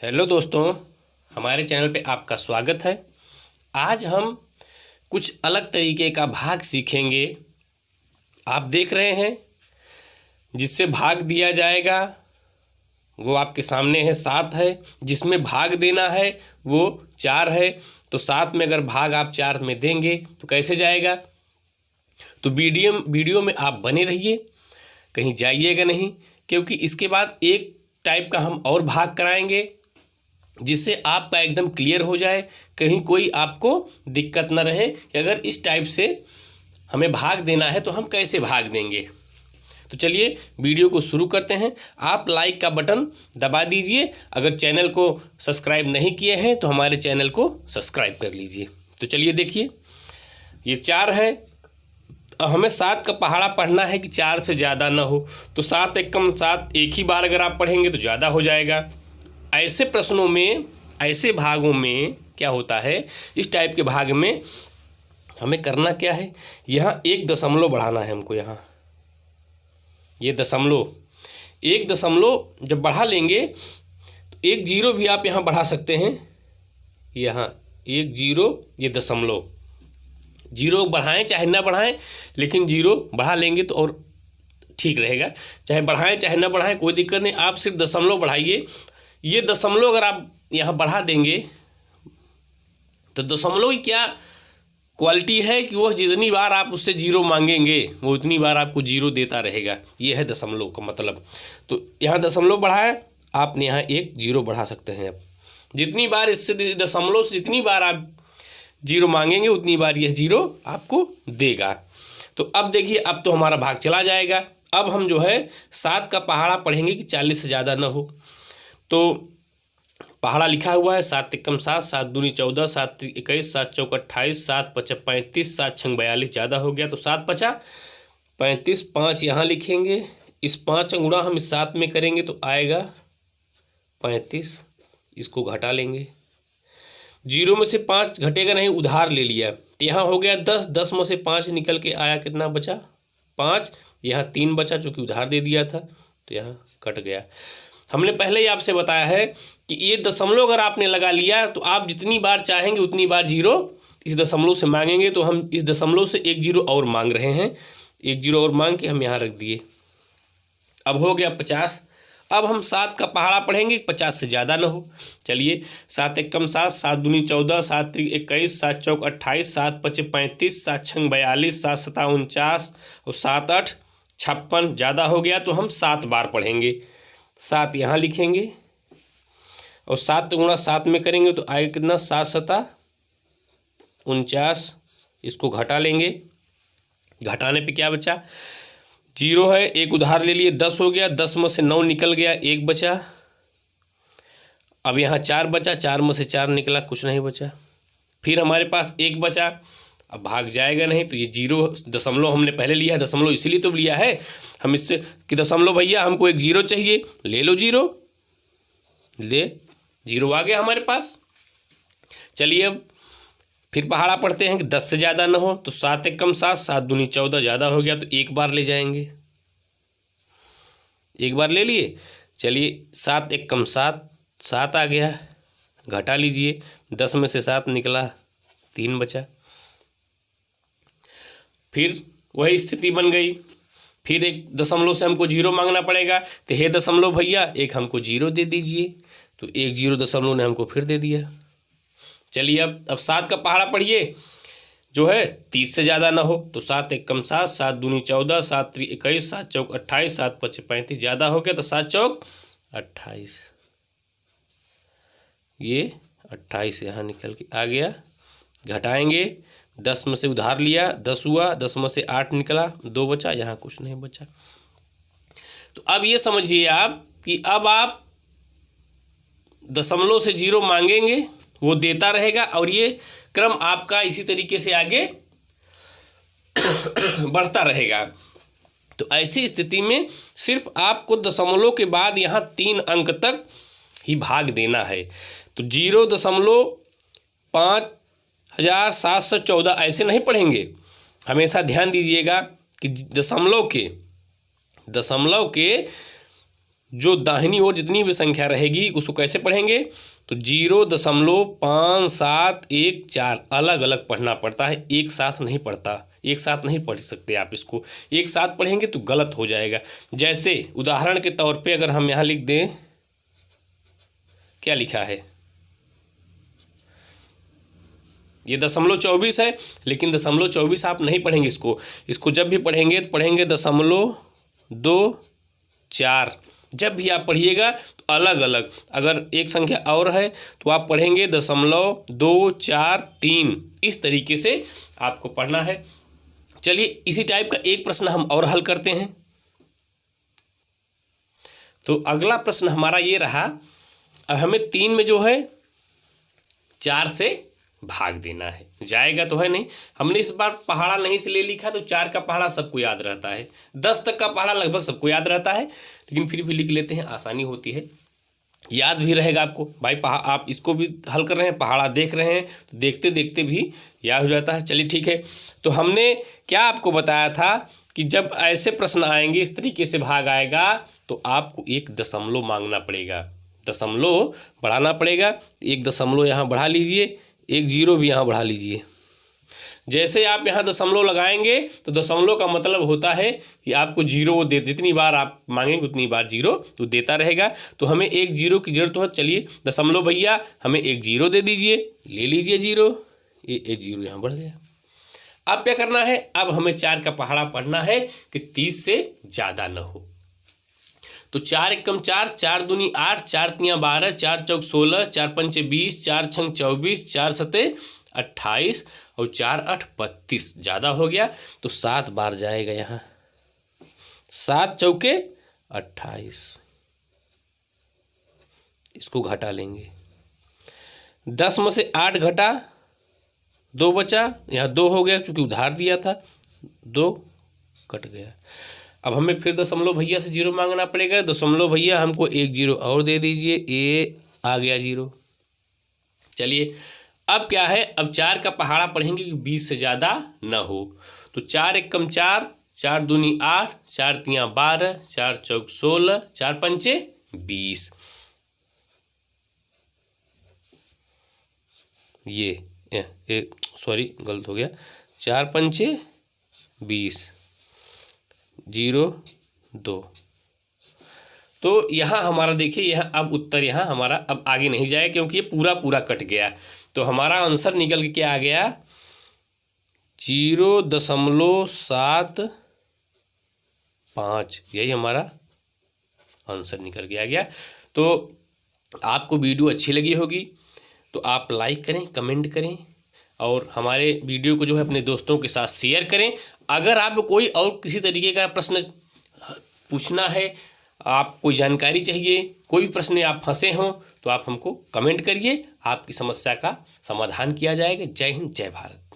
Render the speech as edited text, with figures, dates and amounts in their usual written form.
Hello दोस्तों, हमारे channel पे आपका स्वागत है। आज हम कुछ अलग तरीके का भाग सीखेंगे। आप देख रहे हैं जिससे भाग दिया जाएगा वो आपके सामने है 7 है, जिसमें भाग देना है वो 4 है। तो 7 में अगर भाग आप 4 में देंगे तो कैसे जाएगा। तो वीडियो में आप बने रहिए, कहीं जाइएगा नहीं, क्योंकि इसके बाद एक टाइप का हम और भाग कराएंगे जिससे आपका एकदम क्लियर हो जाए, कहीं कोई आपको दिक्कत न रहे कि अगर इस टाइप से हमें भाग देना है तो हम कैसे भाग देंगे। तो चलिए वीडियो को शुरू करते हैं। आप लाइक का बटन दबा दीजिए। अगर चैनल को सब्सक्राइब नहीं किए हैं तो हमारे चैनल को सब्सक्राइब कर लीजिए। तो चलिए देखिए, ये 4 है। अब हमें 7 का पहाड़ा पढ़ना है कि 4 से ज़्यादा ना हो। तो 7 एक कम 7 एक ही बार अगर आप पढ़ेंगे तो ज़्यादा हो जाएगा। ऐसे प्रश्नों में, ऐसे भागों में क्या होता है, इस टाइप के भाग में हमें करना क्या है, यहाँ 1 दशमलव बढ़ाना है हमको। यहाँ ये दशमलव, 1 दशमलव जब बढ़ा लेंगे तो 1 जीरो भी आप यहाँ बढ़ा सकते हैं। यहाँ 1 जीरो, ये दशमलव, जीरो बढ़ाएं चाहे ना बढ़ाएं, लेकिन जीरो बढ़ा लेंगे तो और ठीक रहेगा। चाहे बढ़ाएं चाहे ना बढ़ाएं कोई दिक्कत नहीं, आप सिर्फ दशमलव बढ़ाइए। ये दशमलव अगर आप यहाँ बढ़ा देंगे तो दशमलव की क्या क्वालिटी है कि वह जितनी बार आप उससे जीरो मांगेंगे वो उतनी बार आपको जीरो देता रहेगा। ये है दशमलव का मतलब। तो यहाँ दशमलव बढ़ाया, आपने यहाँ 1 जीरो बढ़ा सकते हैं। अब जितनी बार इससे दशमलव से जितनी बार आप जीरो मांगेंगे उतनी बार यह जीरो आपको देगा। तो अब देखिए, अब तो हमारा भाग चला जाएगा। अब हम जो है 7 का पहाड़ा पढ़ेंगे कि 40 से ज़्यादा ना हो। तो पहाड़ा लिखा हुआ है 7 एकम 7, 7 दूनी 14, 7 त्रिक 21, 7 चौक 28, 7 पचा 35, 7 छंग 42, ज़्यादा हो गया। तो 7 पचा 35, 5 यहाँ लिखेंगे। इस 5 गुणा हम इस 7 में करेंगे तो आएगा 35। इसको घटा लेंगे, जीरो में से 5 घटेगा नहीं, उधार ले लिया तो यहाँ हो गया 10। 10 में से 5 निकल के आया, कितना बचा 5। यहाँ 3 बचा चूँकि उधार दे दिया था तो यहाँ कट गया। हमने पहले ही आपसे बताया है कि ये दशमलव अगर आपने लगा लिया तो आप जितनी बार चाहेंगे उतनी बार जीरो इस दशमलव से मांगेंगे। तो हम इस दशमलव से 1 जीरो और मांग रहे हैं, 1 जीरो और मांग के हम यहाँ रख दिए। अब हो गया 50। अब हम 7 का पहाड़ा पढ़ेंगे 50 से ज़्यादा ना हो। चलिए, 7 एकम 7, 7 दूनी 14, 7 त्रिक 21, 7 चौक 28, 7 पचे 35, 7 छंग 42, 7 सता 49 और 7 8 56, ज़्यादा हो गया। तो हम 7 बार पढ़ेंगे। 7 यहाँ लिखेंगे और 7 गुणा 7 में करेंगे तो आएगा कितना, 7 सता 49। इसको घटा लेंगे, घटाने पे क्या बचा, जीरो है, 1 उधार ले लिए, 10 हो गया। 10 में से 9 निकल गया, 1 बचा। अब यहाँ 4 बचा, 4 में से 4 निकला, कुछ नहीं बचा। फिर हमारे पास 1 बचा, अब भाग जाएगा नहीं। तो ये जीरो दशमलव हमने पहले लिया है, दशमलव इसीलिए तो लिया है हम इससे कि दशमलव भैया हमको 1 जीरो चाहिए, ले लो जीरो, ले जीरो आ गया हमारे पास। चलिए अब फिर पहाड़ा पढ़ते हैं कि 10 से ज़्यादा ना हो। तो 7 एकम 7, 7 दूनी 14, ज़्यादा हो गया तो 1 बार ले जाएंगे, 1 बार ले लिए। चलिए, 7 एकम 7, 7 आ गया, घटा लीजिए। 10 में से 7 निकला, 3 बचा। फिर वही स्थिति बन गई। फिर 1 दशमलव से हमको जीरो मांगना पड़ेगा। तो हे दशमलव भैया 1 हमको जीरो दे दीजिए। तो 1 जीरो दशमलव ने हमको फिर दे दिया। चलिए अब 7 का पहाड़ा पढ़िए जो है 30 से ज़्यादा ना हो। तो 7 एकम 7, 7 दूनी 14, 7 त्रिक 21, 7 चौक 28, 7 पचे 35, ज़्यादा हो गया। तो 7 चौक 28, ये 28 यहाँ निकल के आ गया। घटाएंगे, 10 में से उधार लिया, 10 हुआ, 10 में से 8 निकला, 2 बचा, यहाँ कुछ नहीं बचा। तो अब ये समझिए आप कि अब आप दशमलव से जीरो मांगेंगे, वो देता रहेगा और ये क्रम आपका इसी तरीके से आगे बढ़ता रहेगा। तो ऐसी स्थिति में सिर्फ आपको दशमलव के बाद यहाँ 3 अंक तक ही भाग देना है। तो 0.5714 ऐसे नहीं पढ़ेंगे। हमेशा ध्यान दीजिएगा कि दशमलव के जो दाहिनी ओर जितनी भी संख्या रहेगी उसको कैसे पढ़ेंगे, तो 0.5714 अलग अलग पढ़ना पड़ता है, एक साथ नहीं पढ़ता, एक साथ नहीं पढ़ सकते आप इसको, एक साथ पढ़ेंगे तो गलत हो जाएगा। जैसे उदाहरण के तौर पे अगर हम यहाँ लिख दें, क्या लिखा है, ये 0.24 है, लेकिन 0.24 आप नहीं पढ़ेंगे इसको जब भी पढ़ेंगे तो पढ़ेंगे 0.24। जब भी आप पढ़िएगा तो अलग अलग, अगर एक संख्या और है तो आप पढ़ेंगे 0.243, इस तरीके से आपको पढ़ना है। चलिए इसी टाइप का एक प्रश्न हम और हल करते हैं। तो अगला प्रश्न हमारा ये रहा, अब हमें 3 में जो है 4 से भाग देना है, जाएगा तो है नहीं, हमने इस बार पहाड़ा नहीं से ले लिखा तो 4 का पहाड़ा सबको याद रहता है, 10 तक का पहाड़ा लगभग सबको याद रहता है, लेकिन फिर भी लिख लेते हैं, आसानी होती है, याद भी रहेगा आपको। भाई आप इसको भी हल कर रहे हैं, पहाड़ा देख रहे हैं तो देखते देखते भी याद हो जाता है। चलिए ठीक है, तो हमने क्या आपको बताया था कि जब ऐसे प्रश्न आएंगे, इस तरीके से भाग आएगा, तो आपको एक दशमलव मांगना पड़ेगा, दशमलव बढ़ाना पड़ेगा। एक दशमलव यहाँ बढ़ा लीजिए, एक 0 भी यहाँ बढ़ा लीजिए। जैसे आप यहाँ दशमलव लगाएंगे तो दशमलव का मतलब होता है कि आपको 0 वो दे, जितनी बार आप मांगेंगे उतनी बार 0 तो देता रहेगा। तो हमें एक 0 की जरूरत है। चलिए दशमलव भैया हमें एक 0 दे दीजिए, ले लीजिए 0, ये एक 0 यहाँ बढ़ गया। अब क्या करना है, अब हमें 4 का पहाड़ा पढ़ना है कि 30 से ज़्यादा न हो। तो 4 एकम 4, 4 दूनी 8, 4 तियाँ 12, 4 चौक 16, 4 पंचे 20, 4 छंग 24, 4 सते 28 और 4 8 32, ज़्यादा हो गया तो 7 बार जाएगा यहाँ, 7 चौके 28, इसको घटा लेंगे। 10 में से 8 घटा, 2 बचा, यहाँ 2 हो गया चूँकि उधार दिया था, 2 कट गया। अब हमें फिर दशमलव भैया से 0 मांगना पड़ेगा। दशमलव भैया हमको एक 0 और दे दीजिए, ये आ गया 0। चलिए अब क्या है, अब 4 का पहाड़ा पढ़ेंगे कि 20 से ज़्यादा न हो। तो 4 एकम 4, 4 दूनी 8, 4 तियाँ 12, 4 चौक 16, 4 पंचे 20, ये सॉरी गलत हो गया, 4 पंचे 20, 0 2। तो यहाँ हमारा देखिए, यहाँ अब उत्तर यहाँ हमारा अब आगे नहीं जाएगा क्योंकि ये पूरा पूरा कट गया। तो हमारा आंसर निकल के क्या आ गया, 0.75, यही हमारा आंसर निकल के आ गया। तो आपको वीडियो अच्छी लगी होगी तो आप लाइक करें, कमेंट करें और हमारे वीडियो को जो है अपने दोस्तों के साथ शेयर करें। अगर आपको कोई और किसी तरीके का प्रश्न पूछना है, आप कोई जानकारी चाहिए, कोई भी प्रश्न आप फंसे हों तो आप हमको कमेंट करिए, आपकी समस्या का समाधान किया जाएगा। जय हिंद, जय भारत।